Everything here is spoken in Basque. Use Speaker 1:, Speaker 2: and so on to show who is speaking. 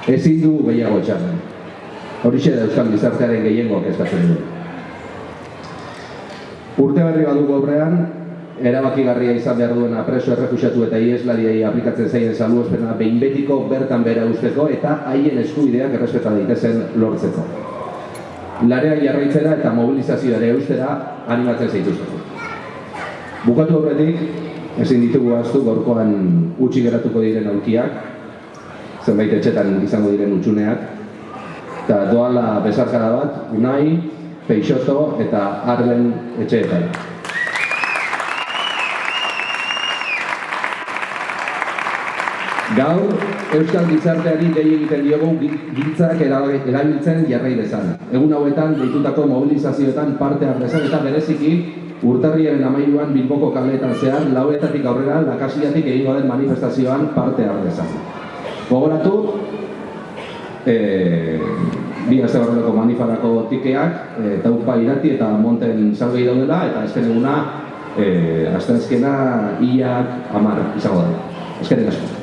Speaker 1: ezin du gehiago etxarren. Horixe da euskal gizartearen gehiengoak eskatzen du. Urte berri badugu aurrean, erabakigarria izan behar duena preso, errefuxiatu eta iheslariei aplikatzen zaien salbuespena behin betiko bertan behera usteko eta haien eskubideak errespeta daitezen lortzeko. Larea jarraitzera eta mobilizazioare eustera animatzen zaituzteko. Bukatu aurretik, ezin ditugu ahaztu gaurkoan utzi geratuko diren aulkiak, zenbait etxetan izango diren hutsuneak, eta doala besarkada bat, Unai, Peixoto eta Arlen etxeetan. Gaur, euskal gizarteari dei egiten diogu giltzak erabiltzen jarrai dezan. Egun hauetan, deitutako mobilizazioetan parte har dezan eta bereziki urtarriaren 13an Bilboko kaleetan zehar, 4etatik aurrera, Lakasiatik egingo den manifestazioan parte har dezan. Gogoratu, bi aste barreleko manifarako tikeak, Taupa Irati eta Monten salbei daudela, eta azken eguna, asteazkena, iak 10 izango da. Eskerrik asko.